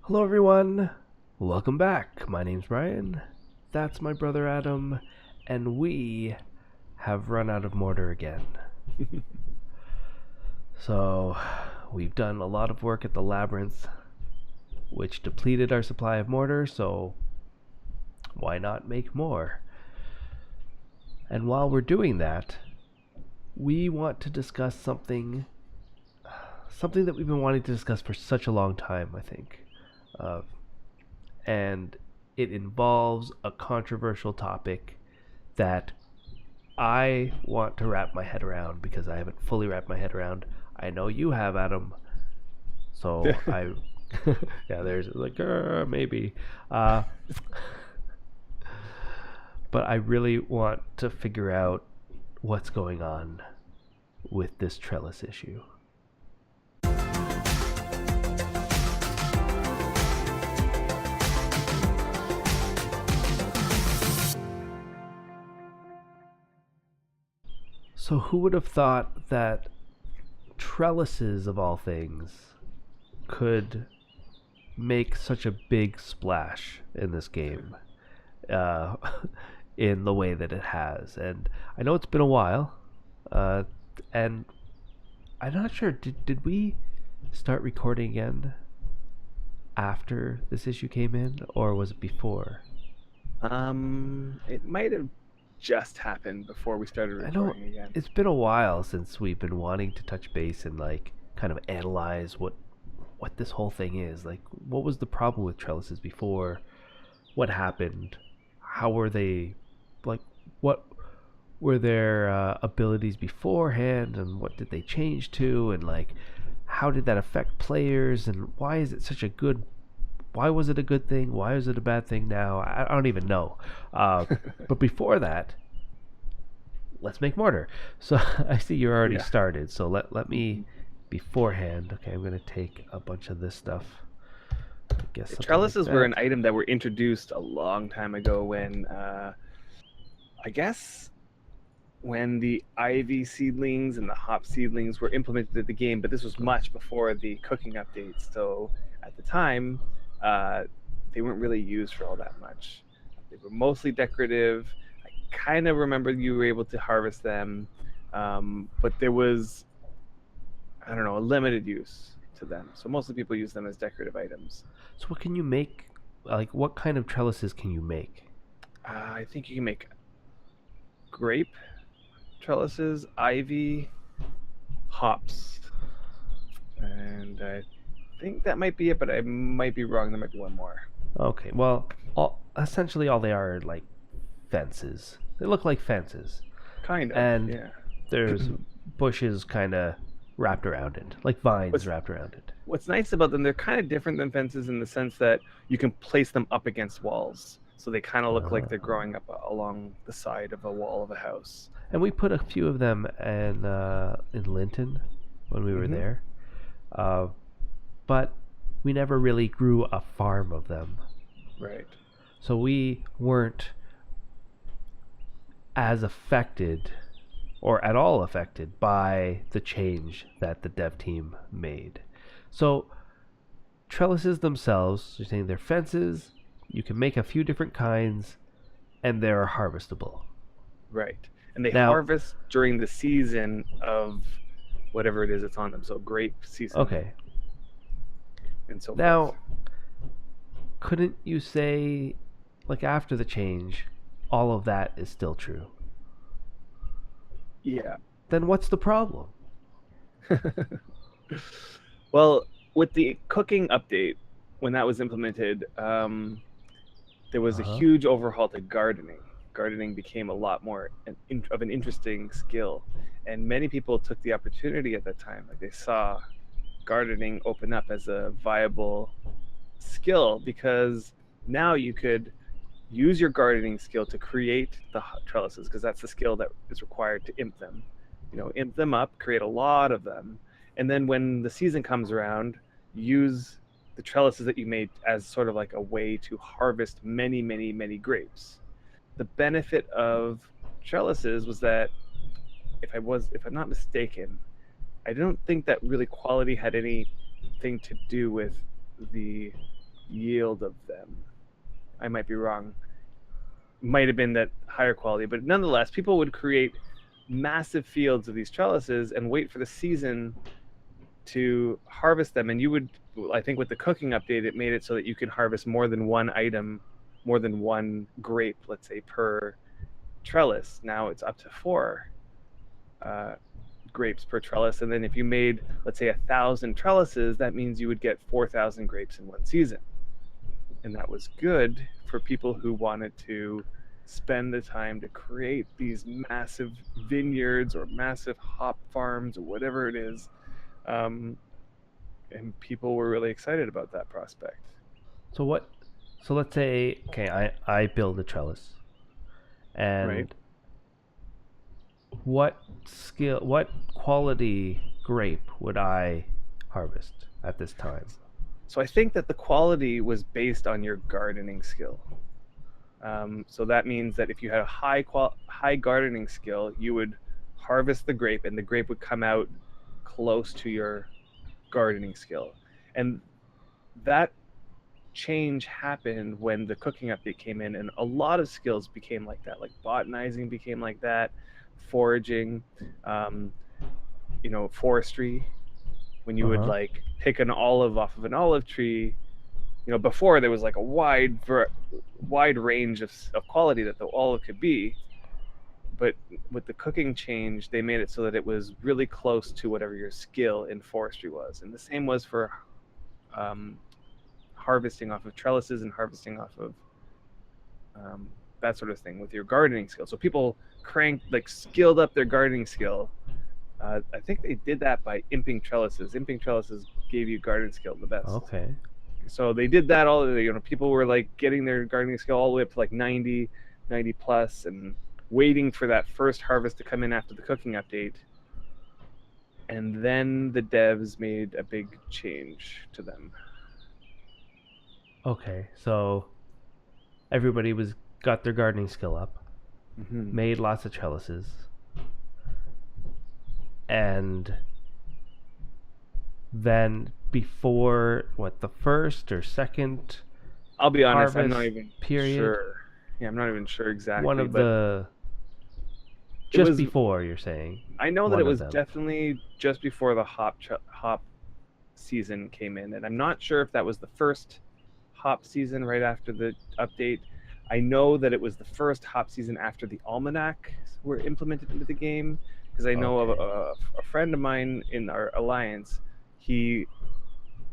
Hello, everyone. Welcome back. My name's Brian. That's my brother Adam, and we have run out of mortar again. So, we've done a lot of work at the labyrinth, which depleted our supply of mortar, so why not make more? And while we're doing that, we want to discuss something that we've been wanting to discuss for such a long time, I think. Uh, and it involves a controversial topic that I want to wrap my head around because I haven't fully wrapped my head around. I know you have, Adam. So I, yeah, there's like maybe, uh, but I really want to figure out what's going on with this trellis issue. So who would have thought that trellises of all things could make such a big splash in this game, uh, in the way that it has? And I know it's been a while, uh, and I'm not sure. Did we start recording again after this issue came in, or was it before? It might have just happened before we started I know recording again. it's been a while since we've been wanting to touch base and like kind of analyze what this whole thing is. Like, what was the problem with trellises before? What happened? How were they? Like, what were their abilities beforehand, and what did they change to? And like, how did that affect players? And why is it such a good? Why was it a good thing? Why is it a bad thing now? I don't even know. But before that, let's make mortar. So I see you're already Yeah. started. So let me beforehand. Okay, I'm gonna take a bunch of this stuff. I guess something like Trellises were that. an item that were introduced a long time ago when, I guess, when the ivy seedlings and the hop seedlings were implemented in the game, but this was much before the cooking updates. So at the time, uh, they weren't really used for all that much. They were mostly decorative. I kind of remember you were able to harvest them, but there was, I don't know, a limited use to them. So mostly people use them as decorative items. So what can you make? Like, what kind of trellises can you make? I think you can make grape trellises, ivy, hops, and I think that might be it, but I might be wrong. There might be one more. Okay, well, essentially all they are like fences. They look like fences, Kind of, and yeah. there's bushes kind of wrapped around it, like vines What's wrapped around it. what's nice about them, they're kind of different than fences in the sense that you can place them up against walls. So they kind of look like they're Uh, growing up along the side of a wall of a house. and we put a few of them in Linton when we were Mm-hmm. there, uh, but we never really grew a farm of them, Right. so we weren't as affected or at all affected by the change that the dev team made. So trellises themselves, you're saying they're fences. You can make a few different kinds, and they're harvestable. Right. And they Now, harvest during the season of whatever it is that's on them. So grape season okay. and so forth. Now, couldn't you say, like after the change, all of that is still true? Yeah. Then what's the problem? Well, with the cooking update, when that was implemented, there was Uh a huh. huge overhaul to gardening. Gardening became a lot more of an interesting skill, and many people took the opportunity at that time. Like they saw gardening open up as a viable skill because now you could use your gardening skill to create the trellises because that's the skill that is required to imp them. Imp them up, create a lot of them, and then when the season comes around, use the trellises that you made as sort of like a way to harvest many, many, many grapes. The benefit of trellises was that if I'm not mistaken, I don't think that really quality had anything to do with the yield of them. I might be wrong. Might have been that higher quality, but nonetheless, people would create massive fields of these trellises and wait for the season to harvest them. And you would, I think with the cooking update, it made it so that you can harvest more than one item, more than one grape, let's say, per trellis. Now it's up to 4 grapes per trellis. And then if you made, let's say, 1,000 trellises, that means you would get 4,000 grapes in one season. And that was good for people who wanted to spend the time to create these massive vineyards or massive hop farms or whatever it is. And people were really excited about that prospect. So what? So let's say, okay, I build a trellis, and Right. what quality grape would I harvest at this time? So I think that the quality was based on your gardening skill. So that means that if you had a high gardening skill, you would harvest the grape, and the grape would come out close to your gardening skill. And that change happened when the cooking update came in, and a lot of skills became like that. Like botanizing became like that, foraging, forestry. When you would like pick an olive off of an olive tree, before there was like a wide range of quality that the olive could be, but with the cooking change, they made it so that it was really close to whatever your skill in forestry was. And the same was for harvesting off of trellises and harvesting off of that sort of thing with your gardening skill. So people skilled up their gardening skill. I think they did that by imping trellises. Imping trellises gave you garden skill the best. Okay. So they did that people were like getting their gardening skill all the way up to like 90 plus, and waiting for that first harvest to come in after the cooking update. And then the devs made a big change to them. Okay, so everybody got their gardening skill up, made lots of trellises, and then before the first or second, I'll be honest, I'm not even period? Sure. Yeah, I'm not even sure exactly. One of the just before, you're saying? I know that it was definitely just before the hop season came in, and I'm not sure if that was the first hop season right after the update. I know that it was the first hop season after the almanac were implemented into the game, because I know of a friend of mine in our alliance.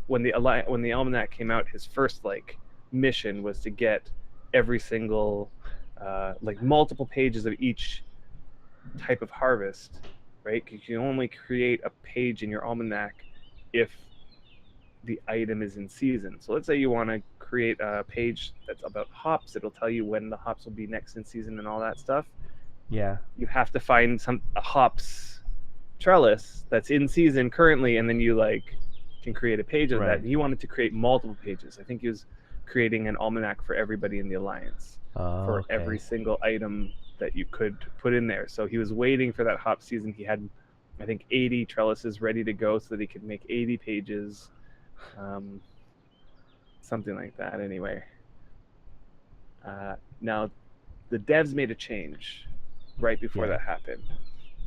When the almanac came out, his first mission was to get every single multiple pages of each type of harvest, right? Because you can only create a page in your almanac if the item is in season. So let's say you want to create a page that's about hops. It'll tell you when the hops will be next in season and all that stuff. Yeah. You have to find a hops trellis that's in season currently, and then you can create a page of that. He wanted to create multiple pages. I think he was creating an almanac for everybody in the alliance for every single item that you could put in there. So he was waiting for that hop season. He had, I think, 80 trellises ready to go so that he could make 80 pages. Something like that anyway. Now, the devs made a change right before that happened.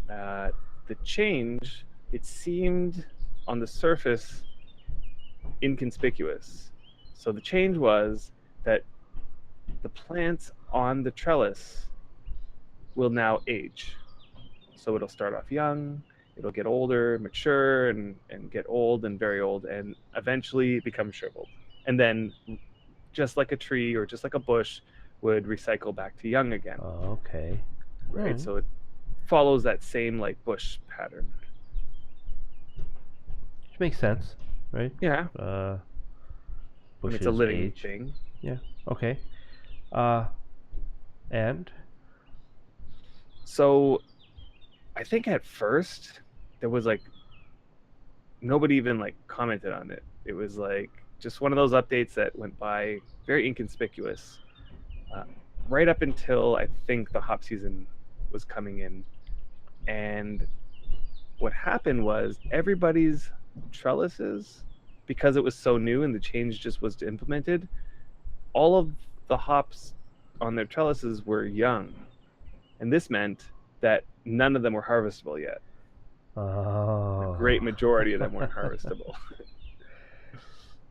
The change, it seemed on the surface inconspicuous. So the change was that the plants on the trellis will now age. So it'll start off young, it'll get older, mature, and get old and very old, and eventually become shriveled. And then, just like a tree or just like a bush, would recycle back to young again. Oh, okay. Right? So it follows that same bush pattern. Which makes sense, right? Yeah. It's a living thing. Yeah. Okay. And? So, I think at first there was nobody even commented on it. It was just one of those updates that went by, very inconspicuous, right up until I think the hop season was coming in. And what happened was everybody's trellises because it was so new and the change just was implemented, all of the hops on their trellises were young, and this meant that none of them were harvestable yet. The great Oh. majority of them weren't harvestable.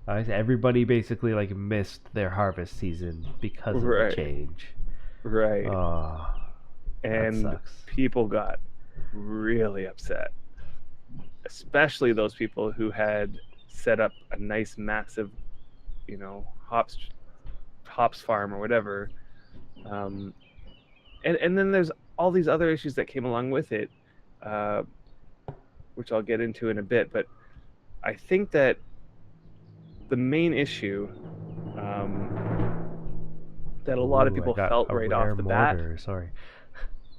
Everybody basically like missed their harvest season because of the Right, change. right. Oh, that And sucks. people got really upset, especially those people who had set up a nice, massive, hops farm or whatever. And then there's all these other issues that came along with it, uh, which I'll get into in a bit. But I think that the main issue, that a lot of Ooh, I people got felt a right off rare the bat, mortar. Sorry.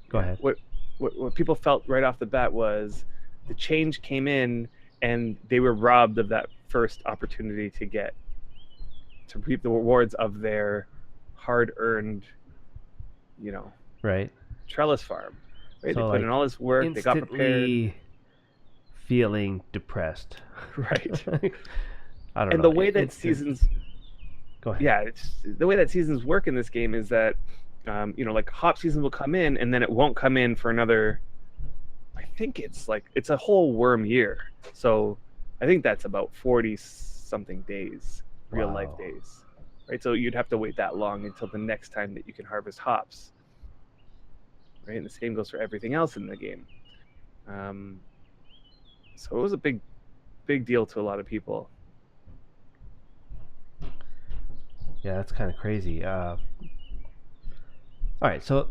Go yeah, ahead. what people felt right off the bat was the change came in and they were robbed of that first opportunity to reap the rewards of their hard-earned, you know, Right. trellis farm. Right? They So put in like all this work. They got prepared. instantly feeling depressed. Right. I don't And know. the way that Instant. seasons, Go ahead. yeah, it's the way that seasons work in this game is that, like hop season will come in and then it won't come in for another. I think it's a whole worm year. So I think that's about 40 something days, real life Wow. days. Right? So you'd have to wait that long until the next time that you can harvest hops. Right? And the same goes for everything else in the game. So it was a big deal to a lot of people. Yeah, that's kind of crazy. All right, so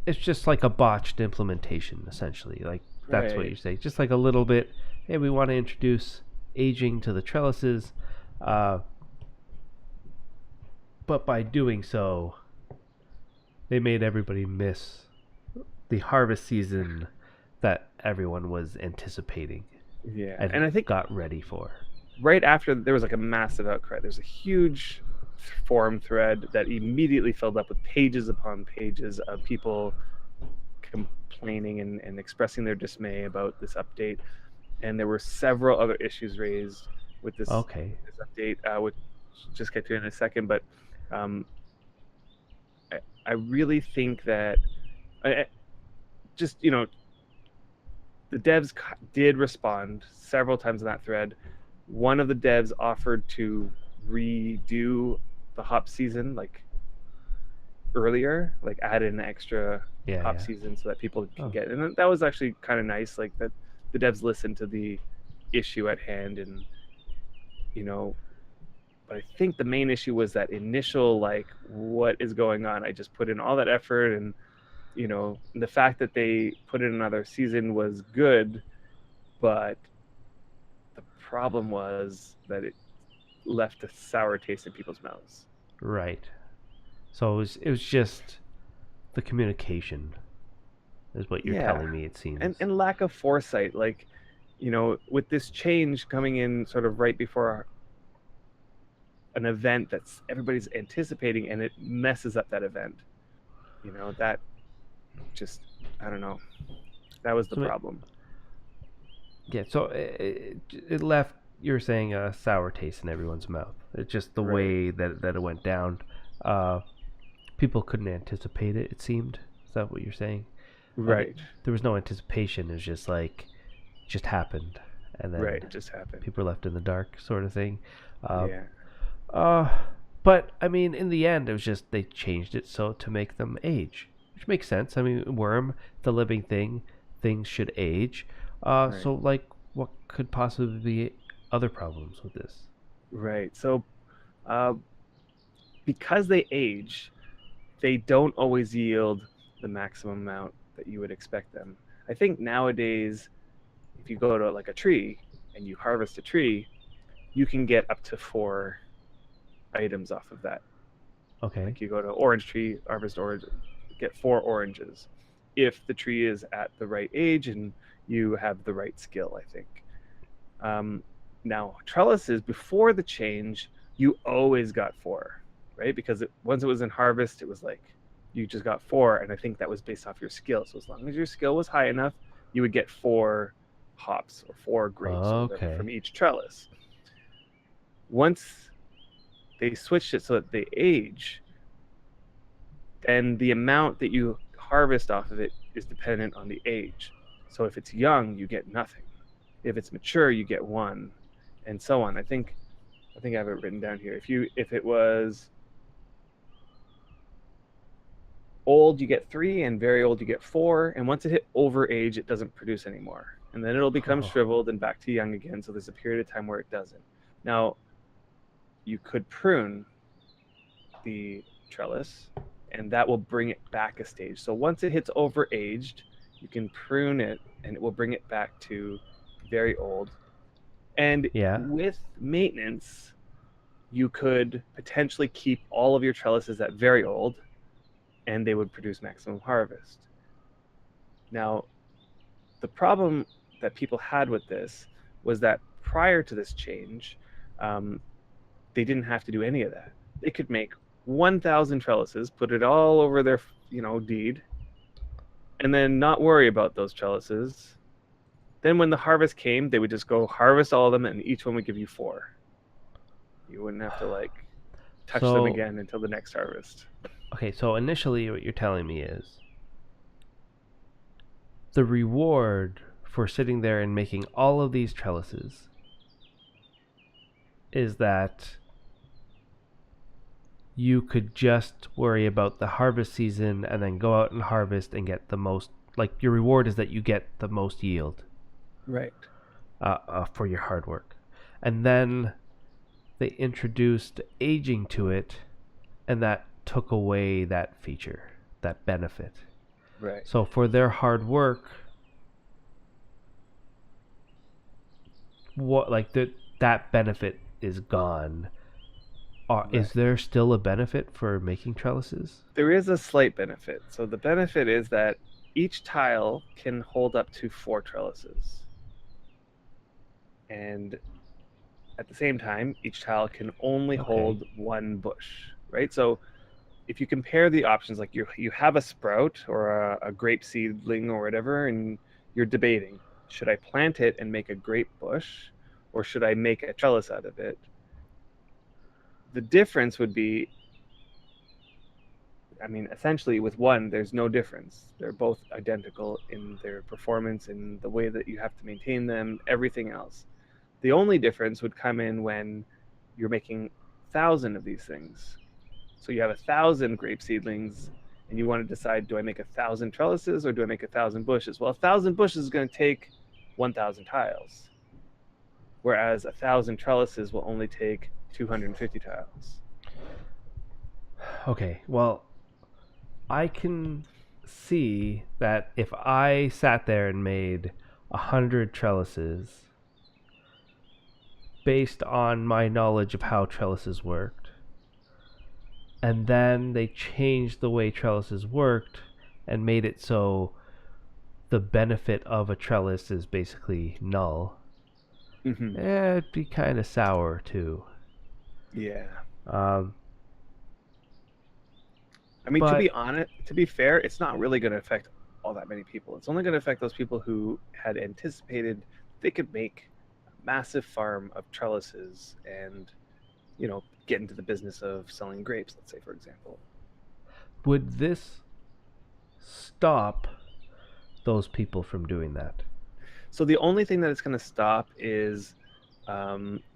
it's just like a botched implementation, essentially. Like that's what Right. you say. Just like a little bit. Hey, we want to introduce aging to the trellises, uh, but by doing so, they made everybody miss the harvest season that everyone was anticipating Yeah. and And I think got ready for. right after there was like a massive outcry. There's a huge forum thread that immediately filled up with pages upon pages of people complaining and expressing their dismay about this update. And there were several other issues raised with this Okay. update, which just get to in a second. But um, I really think that just the devs did respond several times in that thread. One of the devs offered to redo the hop season like earlier, like add in an extra Yeah, hop yeah. season so that people can Oh, get, and that was actually kind of nice, like that the devs listened to the issue at hand. And but I think the main issue was that initial, like, what is going on? I just put in all that effort, and the fact that they put in another season was good, but the problem was that it left a sour taste in people's mouths. right. So it was just the communication is what you're Yeah, telling me. It and seems. and lack of foresight, like, with this change coming in sort of right before an event that's everybody's anticipating, and it messes up that event. That just, I don't know. That was the So problem. yeah. So it left. You're saying a sour taste in everyone's mouth. It's just the Right. way that it went down. Uh, People couldn't anticipate it. It seemed. Is that what you're saying? Right. There was no anticipation. It was just like, it just happened, and Right. then It just happened. people were left in the dark, sort of thing. Uh, Yeah. uh, but I mean, in the end, it was just they changed it so to make them age, which makes sense. I mean, worm, the living thing, things should age. Right. So like, what could possibly be other problems with this? Right. So, uh, because they age, they don't always yield the maximum amount that you would expect them. I think nowadays, if you go to like a tree and you harvest a tree, you can get up to 4 items off of that. Okay. Like, you go to orange tree, harvest orange, get 4 oranges if the tree is at the right age and you have the right skill, I think. Now, trellises, before the change, you always got 4, right? Because once it was in harvest, it was like you just got 4, and I think that was based off your skill. So as long as your skill was high enough, you would get 4 hops or 4 grapes or whatever from Okay. each trellis. Once they switched it so that they age, then the amount that you harvest off of it is dependent on the age. So if it's young, you get nothing. If it's mature, you get one, and so on. I have it written down here. If it was old, you get 3, and very old, you get 4. And once it hit over age, it doesn't produce anymore. And then it'll become shriveled and back to young again. So there's a period of time where it doesn't. Now, you could prune the trellis, and that will bring it back a stage. So once it hits over aged, you can prune it, and it will bring it back to very old. And with maintenance, you could potentially keep all of your trellises at very old, and they would produce maximum harvest. Now, the problem that people had with this was that prior to this change, they didn't have to do any of that. They could make 1,000 trellises, put it all over their, deed, and then not worry about those trellises. Then when the harvest came, they would just go harvest all of them, and each one would give you 4. You wouldn't have to touch them again until the next harvest. Okay, so initially what you're telling me is the reward for sitting there and making all of these trellises is that you could just worry about the harvest season and then go out and harvest and get the most, your reward is that you get the most yield. Right. For your hard work. And then they introduced aging to it, and that took away that feature, that benefit. Right. So for their hard work, that benefit is gone. Right. Is there still a benefit for making trellises? There is a slight benefit. So the benefit is that each tile can hold up to 4 trellises. And at the same time, each tile can only hold 1 bush, right? So if you compare the options, like you have a sprout or a grape seedling or whatever, and you're debating, should I plant it and make a grape bush, or should I make a trellis out of it? The difference would be, essentially with one, there's no difference. They're both identical in their performance, in the way that you have to maintain them, everything else. The only difference would come in when you're making 1,000 of these things. So you have 1,000 grape seedlings, and you want to decide, do I make 1,000 trellises or do I make 1,000 bushes? Well, 1,000 bushes is going to take 1,000 tiles, whereas 1,000 trellises will only take 250 tiles. Okay, well, I can see that if I sat there and made 100 trellises based on my knowledge of how trellises worked, and then they changed the way trellises worked and made it so the benefit of a trellis is basically null, it'd be kind of sour too. Yeah. To be fair, it's not really going to affect all that many people. It's only going to affect those people who had anticipated they could make a massive farm of trellises and, get into the business of selling grapes, let's say, for example. Would this stop those people from doing that? So the only thing that it's going to stop is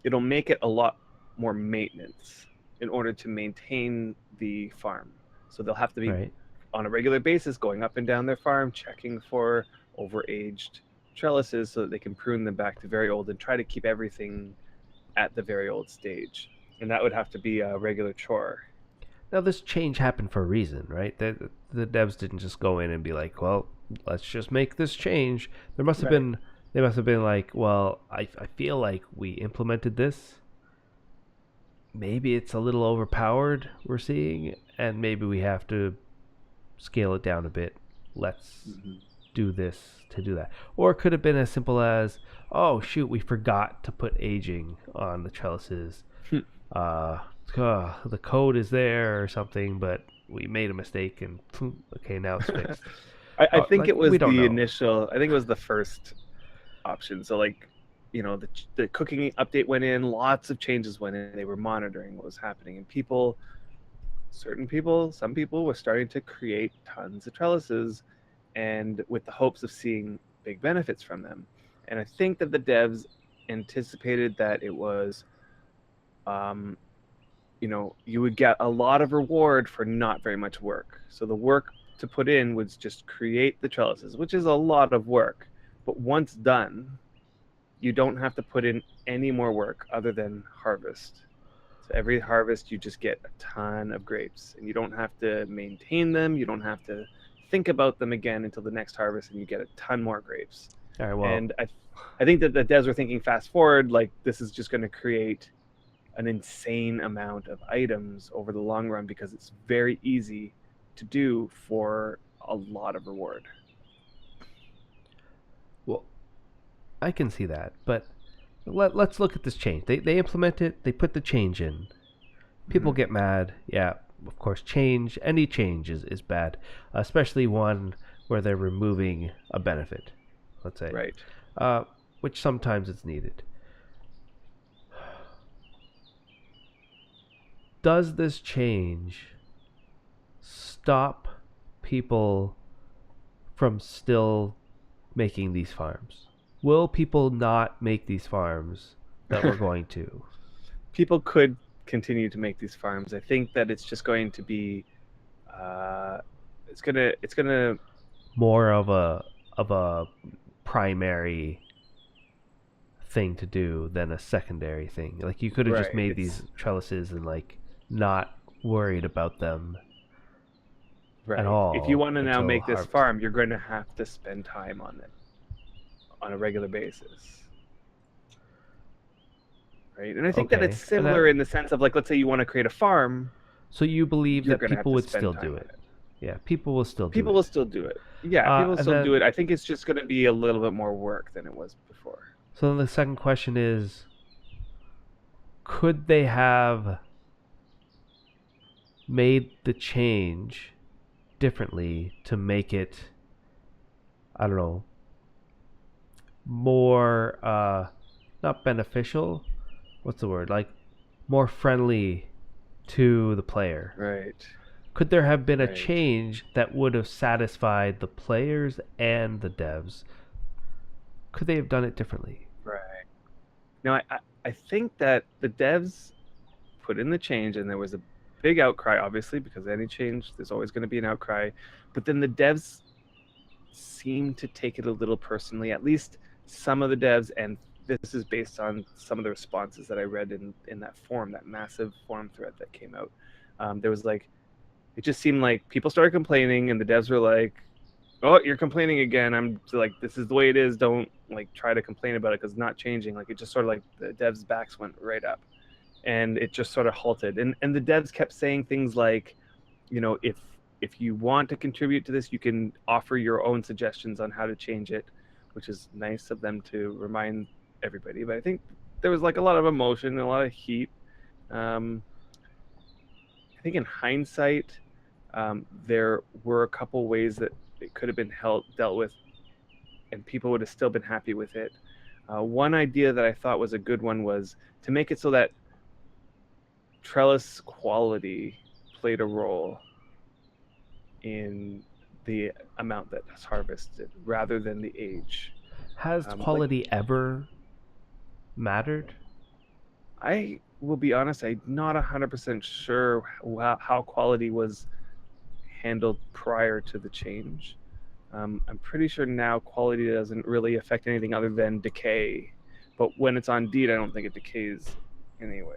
it'll make it a lot more maintenance in order to maintain the farm. So they'll have to be on a regular basis going up and down their farm, checking for overaged trellises so that they can prune them back to very old and try to keep everything at the very old stage. And that would have to be a regular chore. Now, this change happened for a reason, right? The devs didn't just go in and be like, well, let's just make this change. They must have been like, well, I feel like we implemented this. Maybe it's a little overpowered, we're seeing, and maybe we have to scale it down a bit. Let's do this to do that. Or it could have been as simple as, oh, shoot, we forgot to put aging on the trellises. The code is there or something, but we made a mistake, and okay, now it's fixed. I think it was the initial. I think it was the first option. So the cooking update went in, lots of changes went in. They were monitoring what was happening, and some people were starting to create tons of trellises, and with the hopes of seeing big benefits from them. And I think that the devs anticipated that it was, um, you would get a lot of reward for not very much work. So the work to put in was just create the trellises, which is a lot of work. But once done, you don't have to put in any more work other than harvest. So every harvest, you just get a ton of grapes, and you don't have to maintain them. You don't have to think about them again until the next harvest, and you get a ton more grapes. All right, well, And I think that the devs were thinking fast forward, like this is just going to create an insane amount of items over the long run because it's very easy to do for a lot of reward. well, I can see that, but let's look at this change. They implement it. They put the change in. People get mad. Yeah, of course, any change is bad, especially one where they're removing a benefit, let's say, Right. which sometimes it's needed. Does this change stop people from still making these farms? Will people not make these farms that we're going to? People could continue to make these farms. I think that it's just going to be, it's gonna More of a primary thing to do than a secondary thing. Like you could have just right. made It's these trellises and like not worried about them at right. If you all want to now until make this harvest. farm, you're going to have to spend time on it on a regular basis. Right. And I think that it's Okay. And similar in the sense of, like, let's say you want to create a farm, so you believe you're that going to have people to would spend still do time on it. it. Yeah, people will still do People will it. still do it. Yeah, people will And still do then it. I think it's just going to be a little bit more work than it was before. so then the second question is, could they have made the change differently to make it, I don't know, more not beneficial, what's the word, like more friendly to the player? Right. Could there have been a Right. change that would have satisfied the players and the devs? Could they have done it differently? Right. Now, I think that the devs put in the change, and there was a big outcry, obviously, because any change, there's always going to be an outcry. But then the devs seem to take it a little personally, at least some of the devs, and this is based on some of the responses that I read in that forum, that massive forum thread that came out. There was like, it just seemed like people started complaining, and the devs were like, "Oh, you're complaining again." I'm like, "This is the way it is. Don't like try to complain about it because it's not changing." Like, it just sort of like the devs' backs went right up, and it just sort of halted. And the devs kept saying things like, if you want to contribute to this, you can offer your own suggestions on how to change it, which is nice of them to remind everybody. But I think there was like a lot of emotion and a lot of heat. Um, I think in hindsight, there were a couple ways that it could have been dealt with, and people would have still been happy with it. One idea that I thought was a good one was to make it so that trellis quality played a role in the amount that's harvested rather than the age. Has Like, quality ever mattered? I will be honest, I'm not 100% sure how quality was handled prior to the change. I'm pretty sure now quality doesn't really affect anything other than decay. But when it's on deed, I don't think it decays anyway.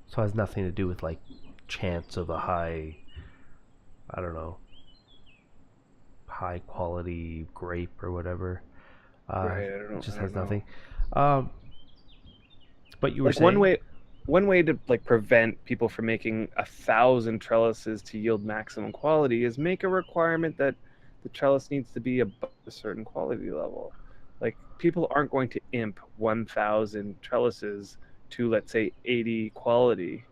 So it has nothing to do with like chance of a high, I don't know, high quality grape or whatever. Right. It I just has don't know. nothing. Um, but you were Like saying, one way to like prevent people from making 1,000 trellises to yield maximum quality is make a requirement that the trellis needs to be above a certain quality level. Like, people aren't going to imp 1,000 trellises to, let's say, 80 quality.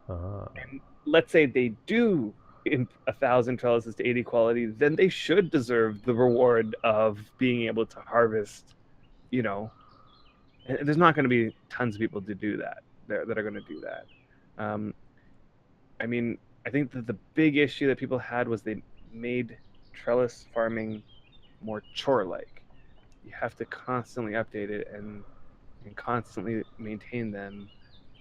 uh, And let's say they do imp 1,000 trellises to 80 quality, then they should deserve the reward of being able to harvest, you know, And there's not going to be tons of people to do that that are going to do that. Um, I mean, I think that the big issue that people had was they made trellis farming more chore-like. You have to constantly update it and constantly maintain them,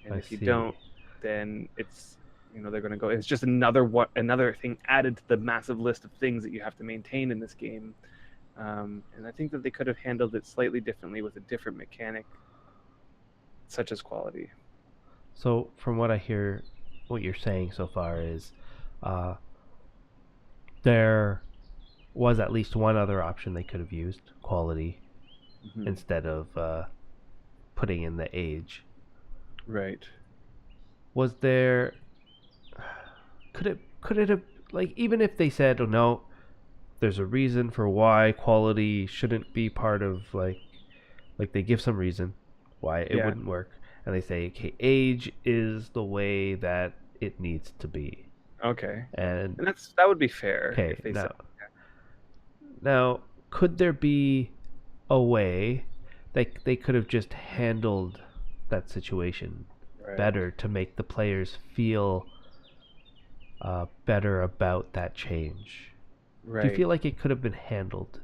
and I if you see. don't, then it's they're going to go. It's just another thing added to the massive list of things that you have to maintain in this game. And I think that they could have handled it slightly differently with a different mechanic, such as quality. So from what I hear, what you're saying so far is, uh, there was at least one other option they could have used: quality Mm-hmm. instead of putting in the age. Right. Was there? Could it have, like, even if they said, oh no, there's a reason for why quality shouldn't be part of, like they give some reason why it Yeah. wouldn't work, and they say, okay, age is the way that it needs to be. Okay. And And that would be fair okay, if they said. now could there be a way they could have just handled that situation Right. better to make the players feel better about that change? Do you Right. feel like it could have been handled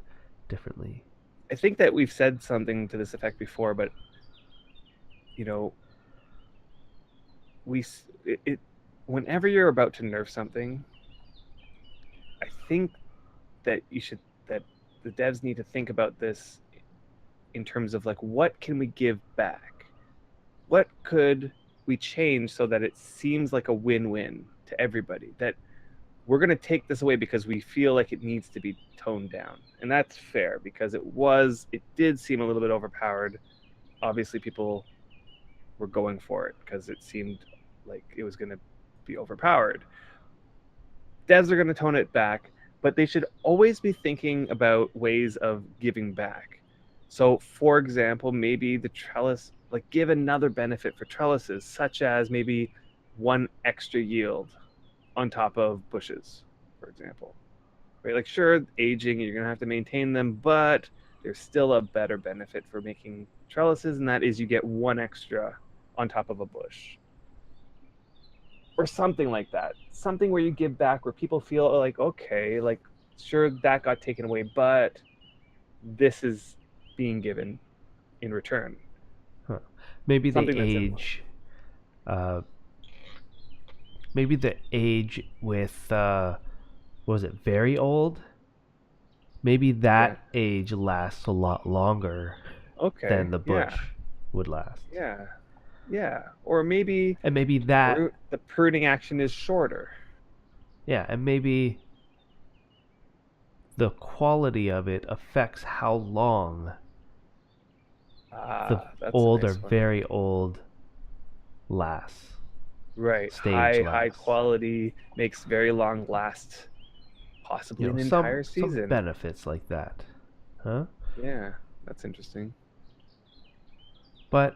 differently? I think that we've said something to this effect before, but you know, we it whenever you're about to nerf something, I think that you should that the devs need to think about this in terms of like what can we give back? What could we change so that it seems like a win-win to everybody? That we're going to take this away because we feel like it needs to be toned down. And that's fair because it did seem a little bit overpowered. Obviously people were going for it because it seemed like it was going to be overpowered. Devs are going to tone it back, but they should always be thinking about ways of giving back. So, for example, maybe the trellis, like give another benefit for trellises, such as maybe one extra yield on top of bushes, for example. Right? Like, sure, aging, you're going to have to maintain them, but there's still a better benefit for making trellises, and that is you get one extra on top of a bush or something like that. Something where you give back, where people feel like, okay, like sure that got taken away, but this is being given in return. Huh. Maybe the Something that's similar. age, uh, maybe the age with, was it very old? Maybe Yeah. that age lasts a lot longer than Okay. the Yeah. bush would last. Yeah. Yeah. Or maybe And maybe that, the pruning action is shorter. yeah, and maybe the quality of it affects how long the Ah, that's a old or nice one. very old lasts, Right. stage High lasts. quality makes very long last, You possibly know, an some entire some season. benefits like that, huh? Yeah, that's interesting. But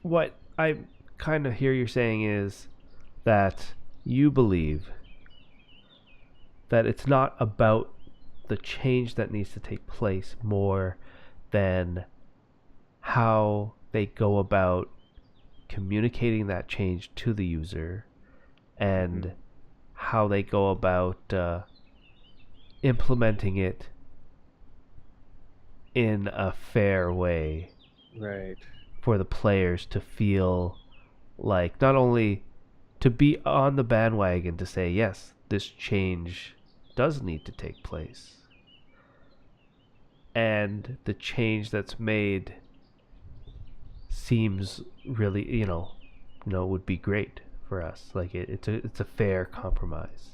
what I kind of hear you're saying is that you believe that it's not about the change that needs to take place more than how they go about communicating that change to the user, Hmm. and how they go about implementing it in a fair way Right. for the players to feel like, not only to be on the bandwagon to say, yes, this change does need to take place, and the change that's made seems really, would be great for us. Like it's a fair compromise.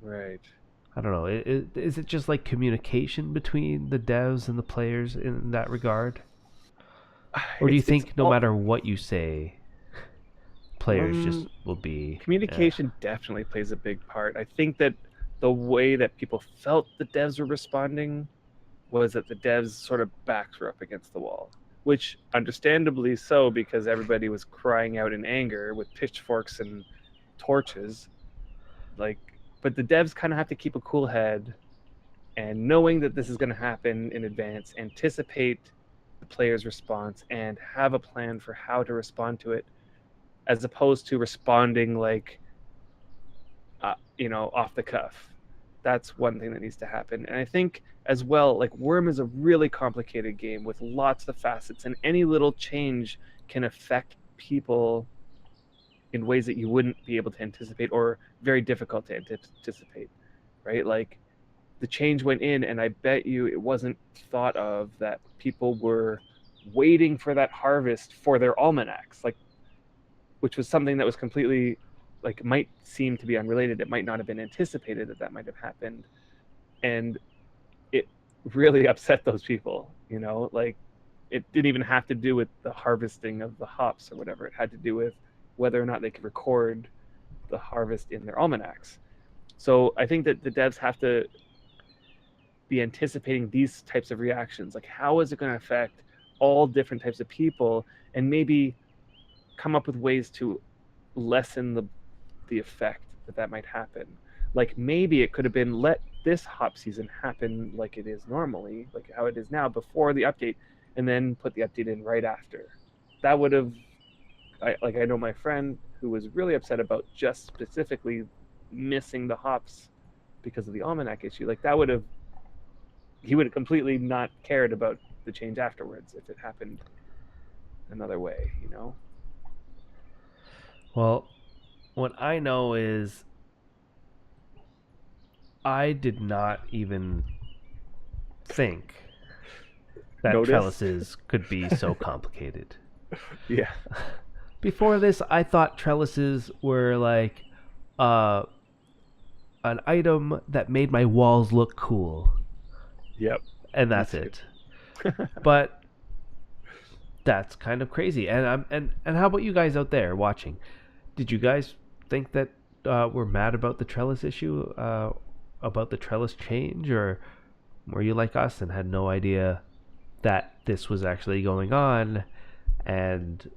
Right. I don't know. Is it just like communication between the devs and the players in that regard, or do you It's think no all matter what you say, players just um will be, communication definitely plays a big part. I think that the way that people felt the devs were responding was that the devs sort of backs were up against the wall, which understandably so because everybody was crying out in anger with pitchforks and torches. Like, but the devs kind of have to keep a cool head and knowing that this is going to happen in advance, anticipate the player's response and have a plan for how to respond to it, as opposed to responding like, off the cuff. That's one thing that needs to happen. And I think as well, like Wurm is a really complicated game with lots of facets, and any little change can affect people in ways that you wouldn't be able to anticipate, or very difficult to anticipate, right? Like the change went in, and I bet you it wasn't thought of that people were waiting for that harvest for their almanacs, like, which was something that was completely, like, might seem to be unrelated. It might not have been anticipated that might have happened, and it really upset those people. Like it didn't even have to do with the harvesting of the hops or whatever. It had to do with whether or not they could record the harvest in their almanacs. So I think that the devs have to be anticipating these types of reactions. Like, how is it going to affect all different types of people, and maybe come up with ways to lessen the effect that might happen. Like maybe it could have been, let this hop season happen like it is normally, like how it is now, before the update, and then put the update in right after. That would have, I know my friend who was really upset about just specifically missing the hops because of the almanac issue. Like he would have completely not cared about the change afterwards if it happened another way. Well, what I know is I did not even think that trellises could be so complicated. Yeah. Before this, I thought trellises were like an item that made my walls look cool. Yep. And that's it. But that's kind of crazy. And how about you guys out there watching? Did you guys think that we're mad about the trellis issue, about the trellis change, or were you like us and had no idea that this was actually going on, and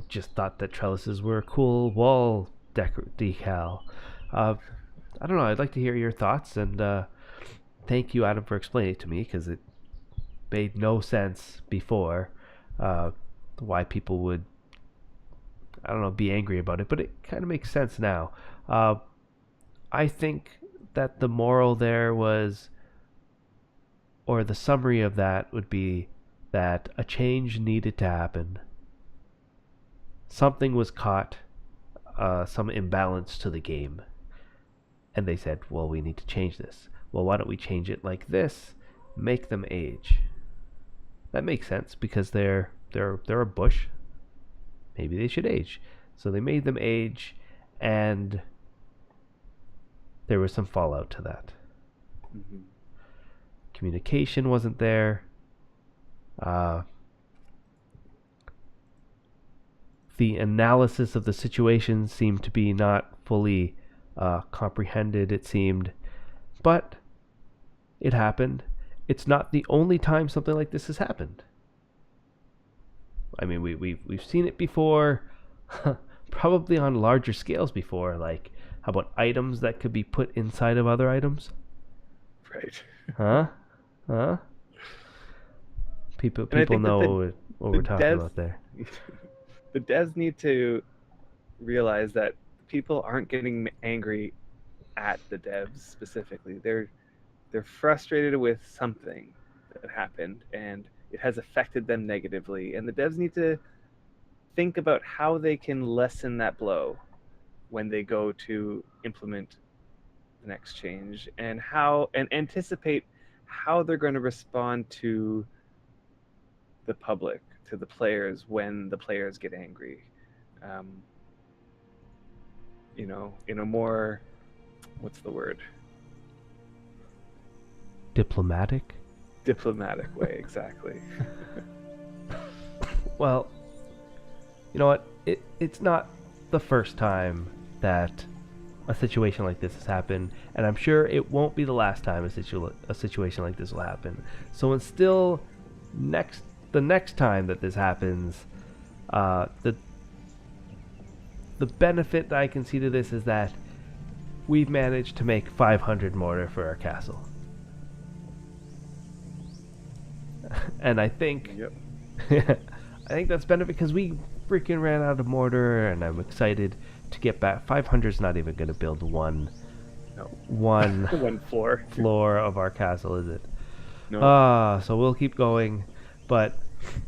just thought that trellises were a cool wall decal? I don't know. I'd like to hear your thoughts, and thank you, Adam, for explaining it to me, because it made no sense before why people would, I don't know, be angry about it, but it kind of makes sense now. I think that the moral there was, or the summary of that would be, that a change needed to happen. Something was caught, some imbalance to the game, and they said, well, we need to change this. Well, why don't we change it like this? Make them age. That makes sense, because they're a bush. Maybe they should age. So they made them age, and there was some fallout to that. Mm-hmm. Communication wasn't there. The analysis of the situation seemed to be not fully comprehended, it seemed. But it happened. It's not the only time something like this has happened. I mean, we've seen it before, probably on larger scales before. Like, how about items that could be put inside of other items? Right. Huh? People know what we're talking about there. The devs need to realize that people aren't getting angry at the devs specifically. They're frustrated with something that happened, and it has affected them negatively, and the devs need to think about how they can lessen that blow when they go to implement the next change, and anticipate how they're going to respond to the public, to the players, when the players get angry. In a more, what's the word? Diplomatic way, exactly. Well, you know what? It's not the first time that a situation like this has happened, and I'm sure it won't be the last time a situation like this will happen. So instill the next time that this happens, the benefit that I can see to this is that we've managed to make 500 mortar for our castle. And I think Yep. I think that's better because we freaking ran out of mortar, and I'm excited to get back. 500 is not even going to build No. one One floor. floor of our castle, is it? No. So we'll keep going. But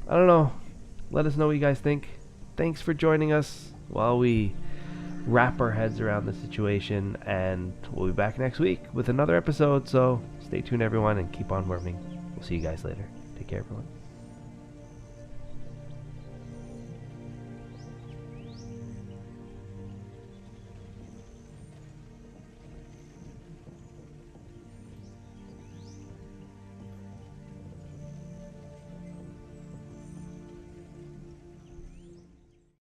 I don't know. Let us know what you guys think. Thanks for joining us while we wrap our heads around the situation, and we'll be back next week with another episode. So stay tuned, everyone, and keep on worming. We'll see you guys later. Take care, everyone.